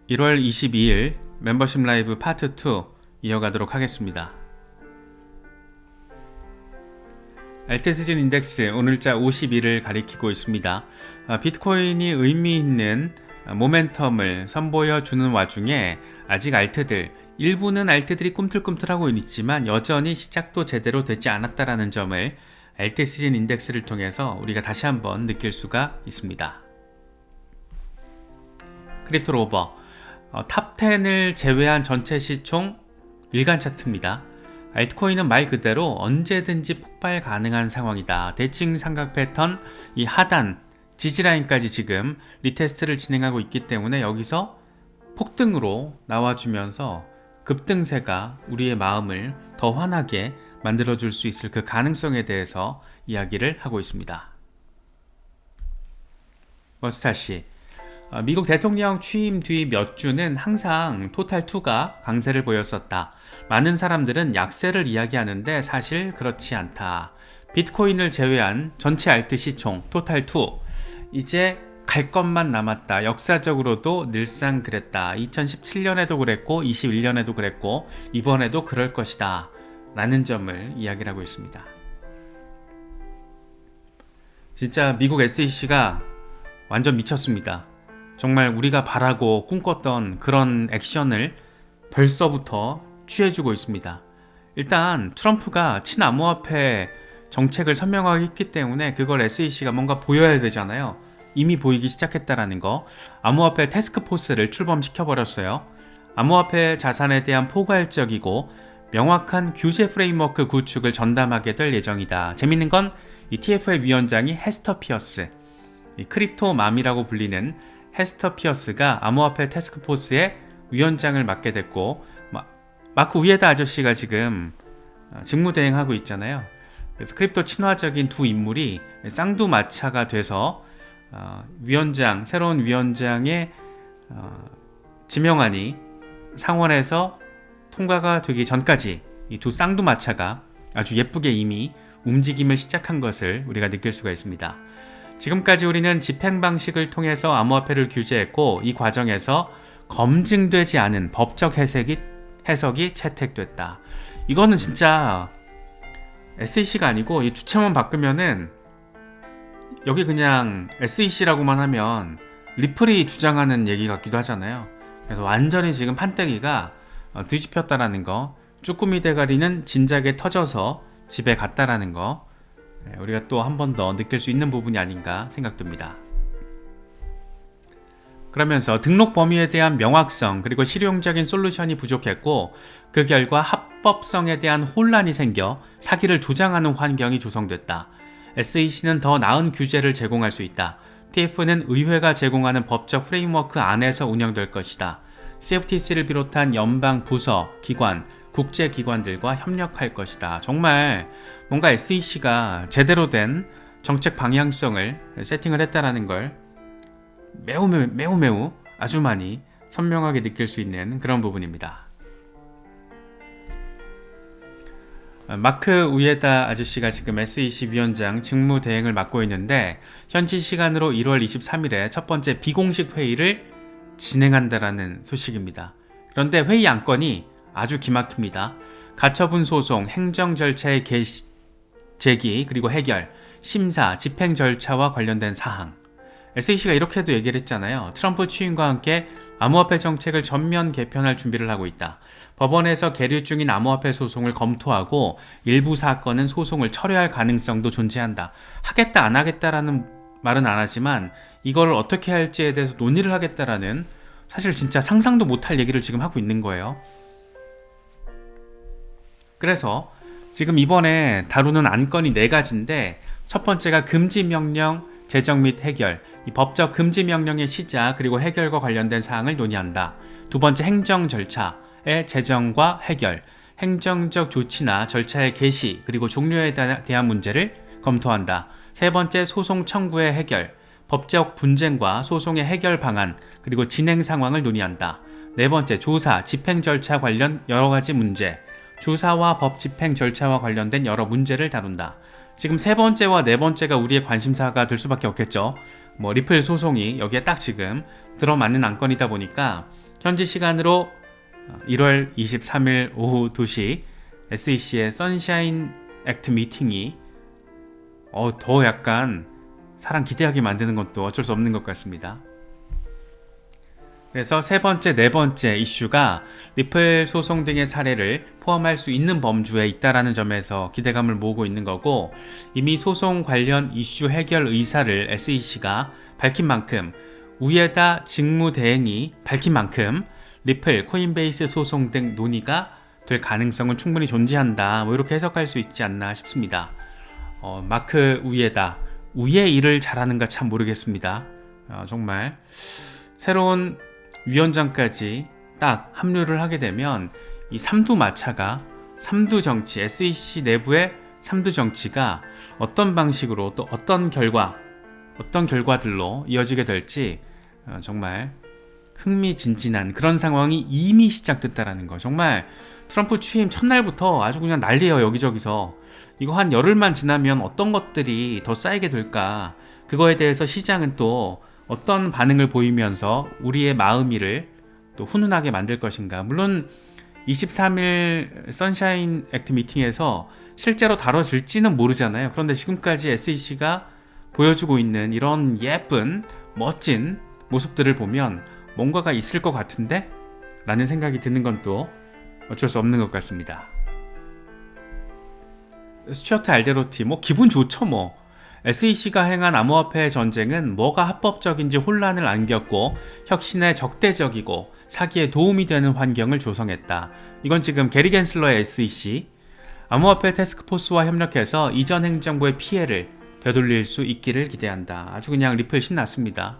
1월 22일 멤버십 라이브 파트 2 이어가도록 하겠습니다. 알트시즌 인덱스 오늘자 52를 가리키고 있습니다. 비트코인이 의미 있는 모멘텀을 선보여주는 와중에 아직 일부는 알트들이 꿈틀꿈틀하고 있지만 여전히 시작도 제대로 되지 않았다는 점을 알트시즌 인덱스를 통해서 우리가 다시 한번 느낄 수가 있습니다. 크립토 로버 탑 10을 제외한 전체 시총 일간 차트입니다. 알트코인은 말 그대로 언제든지 폭발 가능한 상황이다. 대칭 삼각 패턴 이 하단 지지라인까지 지금 리테스트를 진행하고 있기 때문에 여기서 폭등으로 나와주면서 급등세가 우리의 마음을 더 환하게 만들어줄 수 있을 그 가능성에 대해서 이야기를 하고 있습니다. 머스타씨 미국 대통령 취임 뒤 몇 주는 항상 토탈2가 강세를 보였었다. 많은 사람들은 약세를 이야기하는데 사실 그렇지 않다. 비트코인을 제외한 전체 알트 시총 토탈2 이제 갈 것만 남았다. 역사적으로도 늘상 그랬다. 2017년에도 그랬고 21년에도 그랬고 이번에도 그럴 것이다 라는 점을 이야기를 하고 있습니다. 진짜 미국 SEC가 완전 미쳤습니다. 정말 우리가 바라고 꿈꿨던 그런 액션을 벌써부터 취해주고 있습니다. 일단 트럼프가 친암호화폐 정책을 선명하게 했기 때문에 그걸 SEC가 뭔가 보여야 되잖아요. 이미 보이기 시작했다라는 거. 암호화폐 태스크포스를 출범시켜버렸어요. 암호화폐 자산에 대한 포괄적이고 명확한 규제 프레임워크 구축을 전담하게 될 예정이다. 재밌는 건 이 TF의 위원장이 헤스터 피어스, 이 크립토 맘이라고 불리는 헤스터 피어스가 암호화폐 태스크포스의 위원장을 맡게 됐고 마크 우에다 아저씨가 지금 직무대행하고 있잖아요. 그래서 크립토 친화적인 두 인물이 쌍두마차가 돼서 새로운 위원장의 지명안이 상원에서 통과가 되기 전까지 이 두 쌍두마차가 아주 예쁘게 이미 움직임을 시작한 것을 우리가 느낄 수가 있습니다. 지금까지 우리는 집행 방식을 통해서 암호화폐를 규제했고 이 과정에서 검증되지 않은 법적 해석이 채택됐다. 이거는 진짜 SEC가 아니고 이 주체만 바꾸면은 여기 그냥 SEC라고만 하면 리플이 주장하는 얘기 같기도 하잖아요. 그래서 완전히 지금 판때기가 뒤집혔다라는 거, 쭈꾸미 대가리는 진작에 터져서 집에 갔다라는 거 우리가 또 한 번 더 느낄 수 있는 부분이 아닌가 생각됩니다. 그러면서 등록 범위에 대한 명확성 그리고 실용적인 솔루션이 부족했고 그 결과 합법성에 대한 혼란이 생겨 사기를 조장하는 환경이 조성됐다. SEC는 더 나은 규제를 제공할 수 있다. TF는 의회가 제공하는 법적 프레임워크 안에서 운영될 것이다. CFTC를 비롯한 연방 부서, 기관, 국제기관들과 협력할 것이다. 정말 뭔가 SEC가 제대로 된 정책 방향성을 세팅을 했다라는 걸 매우 아주 많이 선명하게 느낄 수 있는 그런 부분입니다. 마크 우에다 아저씨가 지금 SEC 위원장 직무대행을 맡고 있는데 현지 시간으로 1월 23일에 첫 번째 비공식 회의를 진행한다라는 소식입니다. 그런데 회의 안건이 아주 기막힙니다. 가처분 소송, 행정 절차의 제기, 그리고 해결, 심사, 집행 절차와 관련된 사항. SEC가 이렇게도 얘기를 했잖아요. 트럼프 취임과 함께 암호화폐 정책을 전면 개편할 준비를 하고 있다. 법원에서 계류 중인 암호화폐 소송을 검토하고 일부 사건은 소송을 철회할 가능성도 존재한다. 하겠다 안 하겠다라는 말은 안 하지만 이걸 어떻게 할지에 대해서 논의를 하겠다라는 사실 진짜 상상도 못할 얘기를 지금 하고 있는 거예요. 그래서 지금 이번에 다루는 안건이 4가지인데 첫 번째가 금지명령 제정 및 해결, 이 법적 금지명령의 시작 그리고 해결과 관련된 사항을 논의한다. 두 번째 행정 절차의 제정과 해결, 행정적 조치나 절차의 개시 그리고 종료에 대한 문제를 검토한다. 세 번째 소송 청구의 해결, 법적 분쟁과 소송의 해결 방안 그리고 진행 상황을 논의한다. 네 번째 조사, 집행 절차 관련 여러 가지 문제, 조사와 법 집행 절차와 관련된 여러 문제를 다룬다. 지금 세 번째와 네 번째가 우리의 관심사가 될 수밖에 없겠죠. 리플 소송이 여기에 딱 지금 들어맞는 안건이다 보니까 현지 시간으로 1월 23일 오후 2시 SEC의 선샤인 액트 미팅이 더 약간 사람 기대하게 만드는 것도 어쩔 수 없는 것 같습니다. 그래서 세 번째, 네 번째 이슈가 리플 소송 등의 사례를 포함할 수 있는 범주에 있다라는 점에서 기대감을 모으고 있는 거고, 이미 소송 관련 이슈 해결 의사를 SEC가 밝힌 만큼, 우에다 직무대행이 밝힌 만큼 리플, 코인베이스 소송 등 논의가 될 가능성은 충분히 존재한다, 이렇게 해석할 수 있지 않나 싶습니다. 마크 우에다, 우의 일을 잘하는가 참 모르겠습니다. 정말 새로운 위원장까지 딱 합류를 하게 되면 이 삼두마차가, 삼두정치, SEC 내부의 삼두정치가 어떤 방식으로 또 어떤 결과들로 이어지게 될지 정말 흥미진진한 그런 상황이 이미 시작됐다라는 거. 정말 트럼프 취임 첫날부터 아주 그냥 난리예요. 여기저기서 이거 한 열흘만 지나면 어떤 것들이 더 쌓이게 될까, 그거에 대해서 시장은 또 어떤 반응을 보이면서 우리의 마음이를 또 훈훈하게 만들 것인가. 물론 23일 선샤인 액트 미팅에서 실제로 다뤄질지는 모르잖아요. 그런데 지금까지 SEC가 보여주고 있는 이런 예쁜 멋진 모습들을 보면 뭔가가 있을 것 같은데? 라는 생각이 드는 건 또 어쩔 수 없는 것 같습니다. 스튜어트 알데로티, 기분 좋죠 SEC가 행한 암호화폐 전쟁은 뭐가 합법적인지 혼란을 안겼고 혁신에 적대적이고 사기에 도움이 되는 환경을 조성했다. 이건 지금 게리 겐슬러의 SEC, 암호화폐 태스크포스와 협력해서 이전 행정부의 피해를 되돌릴 수 있기를 기대한다. 아주 그냥 리플 신났습니다.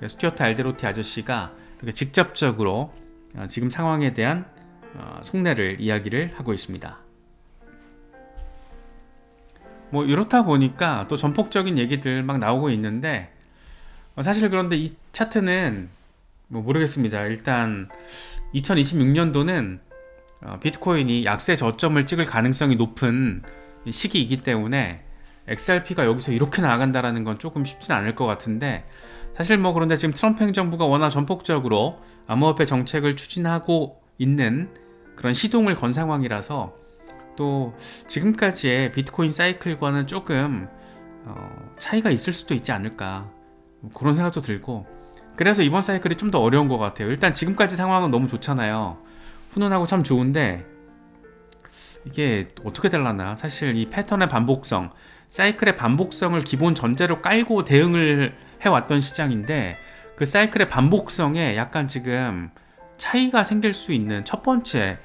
스튜어트 알데로티 아저씨가 이렇게 직접적으로 지금 상황에 대한 속내를 이야기를 하고 있습니다. 이렇다 보니까 또 전폭적인 얘기들 막 나오고 있는데, 사실 그런데 이 차트는 모르겠습니다. 일단 2026년도는 비트코인이 약세 저점을 찍을 가능성이 높은 시기이기 때문에 XRP가 여기서 이렇게 나아간다라는 건 조금 쉽진 않을 것 같은데, 사실 그런데 지금 트럼프 행정부가 워낙 전폭적으로 암호화폐 정책을 추진하고 있는 그런 시동을 건 상황이라서 또 지금까지의 비트코인 사이클과는 조금 차이가 있을 수도 있지 않을까, 그런 생각도 들고, 그래서 이번 사이클이 좀 더 어려운 것 같아요. 일단 지금까지 상황은 너무 좋잖아요. 훈훈하고 참 좋은데 이게 어떻게 될라나. 사실 이 패턴의 반복성, 사이클의 반복성을 기본 전제로 깔고 대응을 해왔던 시장인데, 그 사이클의 반복성에 약간 지금 차이가 생길 수 있는 첫 번째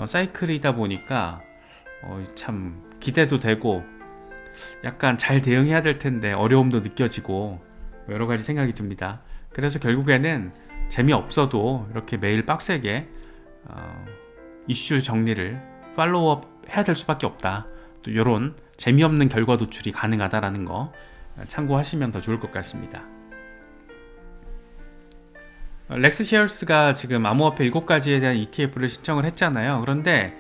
사이클이다 보니까 참 기대도 되고 약간 잘 대응해야 될 텐데 어려움도 느껴지고 여러 가지 생각이 듭니다. 그래서 결국에는 재미없어도 이렇게 매일 빡세게 이슈 정리를 팔로우업 해야 될 수밖에 없다. 또 이런 재미없는 결과 도출이 가능하다라는 거 참고하시면 더 좋을 것 같습니다. 렉스시얼스가 지금 암호화폐 7가지에 대한 ETF를 신청을 했잖아요. 그런데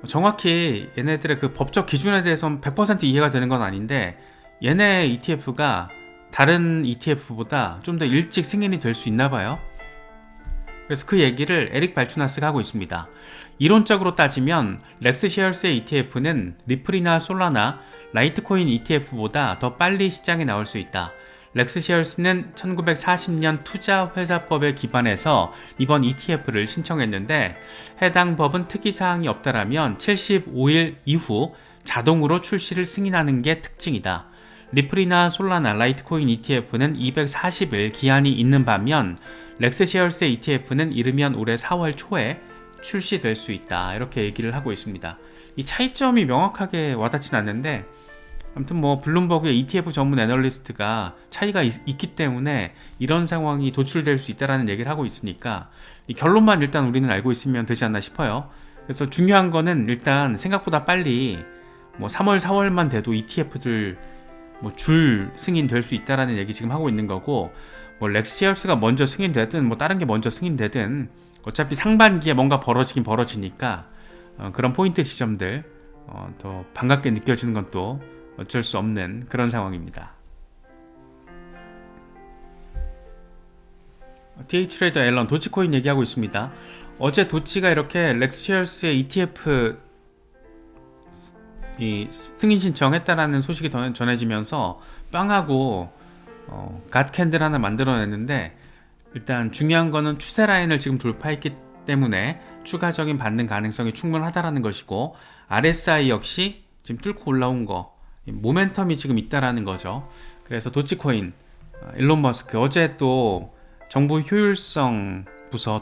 정확히 얘네들의 그 법적 기준에 대해서는 100% 이해가 되는 건 아닌데, 얘네 ETF가 다른 ETF보다 좀 더 일찍 승인이 될 수 있나 봐요. 그래서 그 얘기를 에릭 발투나스가 하고 있습니다. 이론적으로 따지면 렉스시얼스의 ETF는 리플이나 솔라나, 라이트코인 ETF보다 더 빨리 시장에 나올 수 있다. 렉스시얼스는 1940년 투자회사법에 기반해서 이번 ETF를 신청했는데, 해당 법은 특이사항이 없다라면 75일 이후 자동으로 출시를 승인하는 게 특징이다. 리플이나 솔라나, 라이트코인 ETF는 240일 기한이 있는 반면 렉스시얼스의 ETF는 이르면 올해 4월 초에 출시될 수 있다. 이렇게 얘기를 하고 있습니다. 이 차이점이 명확하게 와닿진 않는데, 아무튼 블룸버그의 ETF 전문 애널리스트가 차이가 있기 때문에 이런 상황이 도출될 수 있다라는 얘기를 하고 있으니까 이 결론만 일단 우리는 알고 있으면 되지 않나 싶어요. 그래서 중요한 거는 일단 생각보다 빨리 3월, 4월만 돼도 ETF들 줄 승인될 수 있다라는 얘기 지금 하고 있는 거고, 렉스시얼스가 먼저 승인되든 다른 게 먼저 승인되든 어차피 상반기에 뭔가 벌어지긴 벌어지니까 그런 포인트 지점들 더 반갑게 느껴지는 건 또 어쩔 수 없는 그런 상황입니다. TH트레이더 앨런 도치코인 얘기하고 있습니다. 어제 도치가 이렇게 렉스셰어스의 ETF 승인 신청했다라는 소식이 전해지면서 빵하고 갓캔들 하나 만들어냈는데, 일단 중요한 거는 추세 라인을 지금 돌파했기 때문에 추가적인 반등 가능성이 충분하다라는 것이고, RSI 역시 지금 뚫고 올라온 거, 모멘텀이 지금 있다라는 거죠. 그래서 도치코인, 일론 머스크 어제 또 정부 효율성 부서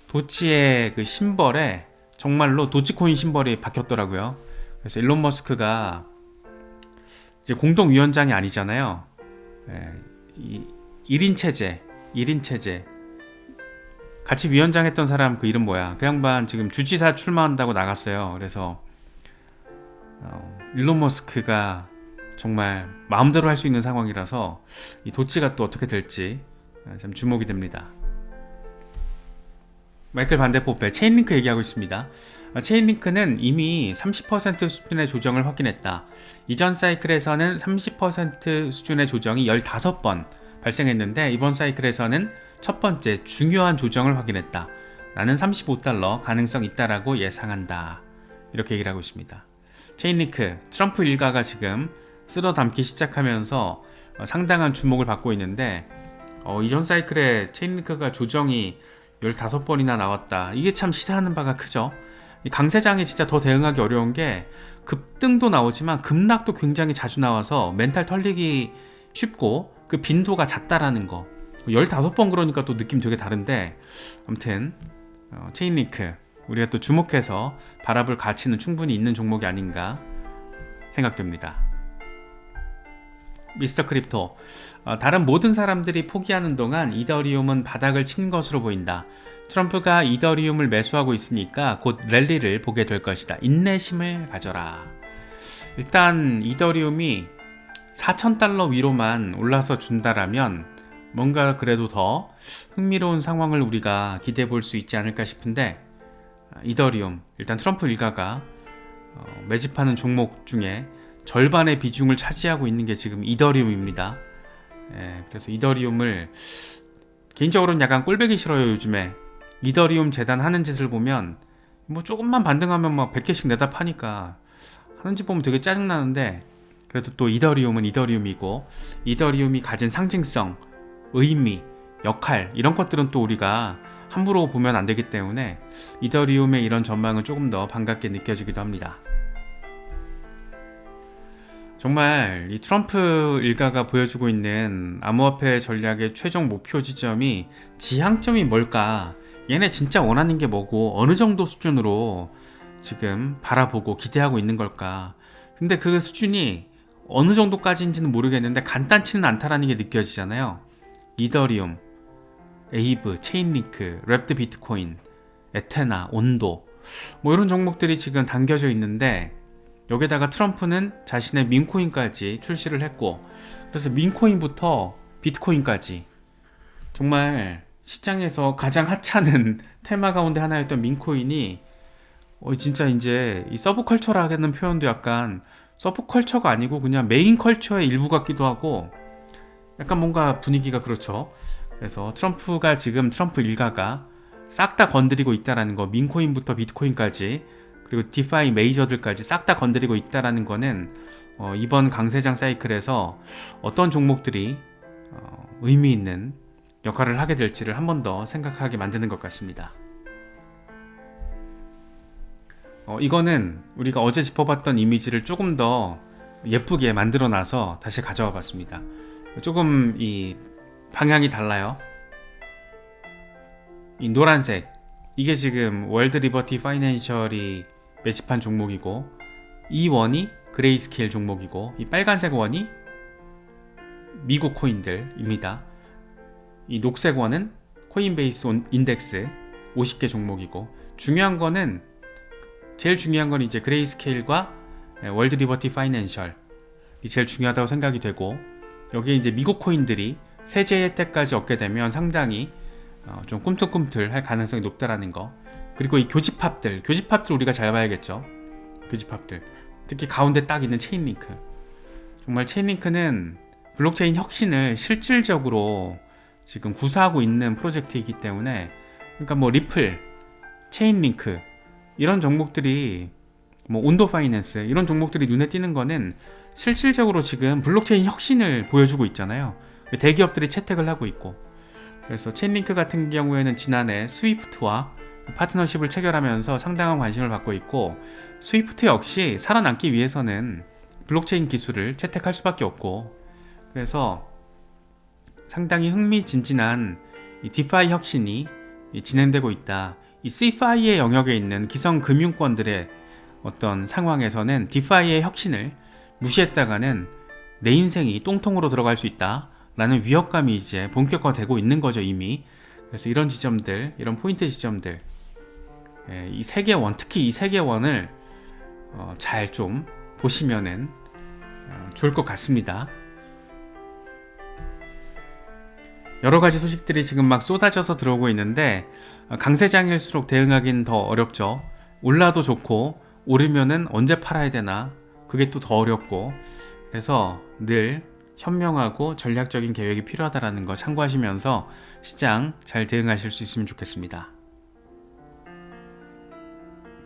도치의 그 심벌에 정말로 도치코인 심벌이 박혔더라고요. 그래서 일론 머스크가 이제 공동위원장이 아니잖아요. 1인 체제 같이 위원장 했던 사람 그 이름 뭐야? 그 양반 지금 주지사 출마한다고 나갔어요. 그래서 일론 머스크가 정말 마음대로 할 수 있는 상황이라서 이 도치가 또 어떻게 될지 참 주목이 됩니다. 마이클 반데포페 체인링크 얘기하고 있습니다. 체인링크는 이미 30% 수준의 조정을 확인했다. 이전 사이클에서는 30% 수준의 조정이 15번 발생했는데, 이번 사이클에서는 첫 번째 중요한 조정을 확인했다. 나는 $35 가능성 있다라고 예상한다. 이렇게 얘기를 하고 있습니다. 체인링크, 트럼프 일가가 지금 쓸어 담기 시작하면서 상당한 주목을 받고 있는데, 이전 사이클에 체인링크가 조정이 15번이나 나왔다. 이게 참 시사하는 바가 크죠. 이 강세장이 진짜 더 대응하기 어려운 게 급등도 나오지만 급락도 굉장히 자주 나와서 멘탈 털리기 쉽고 그 빈도가 잦다라는 거. 15번 그러니까 또 느낌 되게 다른데, 아무튼 체인링크 우리가 또 주목해서 바라볼 가치는 충분히 있는 종목이 아닌가 생각됩니다. 미스터 크립토, 다른 모든 사람들이 포기하는 동안 이더리움은 바닥을 친 것으로 보인다. 트럼프가 이더리움을 매수하고 있으니까 곧 랠리를 보게 될 것이다. 인내심을 가져라. 일단 이더리움이 $4,000 위로만 올라서 준다라면 뭔가 그래도 더 흥미로운 상황을 우리가 기대해 볼 수 있지 않을까 싶은데, 이더리움 일단 트럼프 일가가 매집하는 종목 중에 절반의 비중을 차지하고 있는 게 지금 이더리움입니다. 그래서 이더리움을 개인적으로는 약간 꼴보기 싫어요. 요즘에 이더리움 재단 하는 짓을 보면 뭐 조금만 반등하면 막 100개씩 내다 파니까 하는 짓 보면 되게 짜증나는데, 그래도 또 이더리움은 이더리움이고 이더리움이 가진 상징성, 의미, 역할 이런 것들은 또 우리가 함부로 보면 안 되기 때문에 이더리움의 이런 전망은 조금 더 반갑게 느껴지기도 합니다. 정말 이 트럼프 일가가 보여주고 있는 암호화폐 전략의 최종 목표 지점이 지향점이 뭘까? 얘네 진짜 원하는 게 뭐고 어느 정도 수준으로 지금 바라보고 기대하고 있는 걸까? 근데 그 수준이 어느 정도까지인지는 모르겠는데 간단치는 않다라는 게 느껴지잖아요. 이더리움, 에이브, 체인링크, 랩드 비트코인, 에테나, 온도 뭐 이런 종목들이 지금 담겨져 있는데, 여기다가 트럼프는 자신의 민코인까지 출시를 했고, 그래서 민코인부터 비트코인까지 정말 시장에서 가장 핫하는 테마 가운데 하나였던 민코인이 진짜 이제 이 서브컬처라는 표현도 약간 서브컬처가 아니고 그냥 메인 컬처의 일부 같기도 하고, 약간 뭔가 분위기가 그렇죠. 그래서 트럼프가 지금 트럼프 일가가 싹 다 건드리고 있다라는 거, 민코인부터 비트코인까지 그리고 디파이 메이저들까지 싹 다 건드리고 있다라는 거는 이번 강세장 사이클에서 어떤 종목들이 의미 있는 역할을 하게 될지를 한 번 더 생각하게 만드는 것 같습니다. 이거는 우리가 어제 짚어봤던 이미지를 조금 더 예쁘게 만들어놔서 다시 가져와 봤습니다. 조금 이 방향이 달라요. 이 노란색, 이게 지금 월드 리버티 파이낸셜이 매집한 종목이고, 이 원이 그레이스케일 종목이고, 이 빨간색 원이 미국 코인들입니다. 이 녹색 원은 코인베이스 인덱스 50개 종목이고, 제일 중요한 건 이제 그레이스케일과 월드 리버티 파이낸셜이 제일 중요하다고 생각이 되고, 여기에 이제 미국 코인들이 세제 혜택까지 얻게 되면 상당히 좀 꿈틀꿈틀 할 가능성이 높다라는 거. 그리고 이 교집합들 우리가 잘 봐야겠죠. 교집합들, 특히 가운데 딱 있는 체인링크. 정말 체인링크는 블록체인 혁신을 실질적으로 지금 구사하고 있는 프로젝트이기 때문에, 그러니까 뭐 리플, 체인링크 이런 종목들이, 뭐 온도 파이낸스 이런 종목들이 눈에 띄는 거는 실질적으로 지금 블록체인 혁신을 보여주고 있잖아요. 대기업들이 채택을 하고 있고, 그래서 체인링크 같은 경우에는 지난해 스위프트와 파트너십을 체결하면서 상당한 관심을 받고 있고, 스위프트 역시 살아남기 위해서는 블록체인 기술을 채택할 수밖에 없고, 그래서 상당히 흥미진진한 이 디파이 혁신이 진행되고 있다. 이 CFI의 영역에 있는 기성금융권들의 어떤 상황에서는 디파이의 혁신을 무시했다가는 내 인생이 똥통으로 들어갈 수 있다 라는 위협감이 이제 본격화되고 있는 거죠, 이미. 그래서 이런 지점들, 이런 포인트 지점들, 이 세계원, 특히 이 세계원을 잘 좀 보시면은 좋을 것 같습니다. 여러 가지 소식들이 지금 막 쏟아져서 들어오고 있는데, 강세장일수록 대응하기는 더 어렵죠. 올라도 좋고 오르면은 언제 팔아야 되나, 그게 또 더 어렵고, 그래서 늘 현명하고 전략적인 계획이 필요하다는 거 참고하시면서 시장 잘 대응하실 수 있으면 좋겠습니다.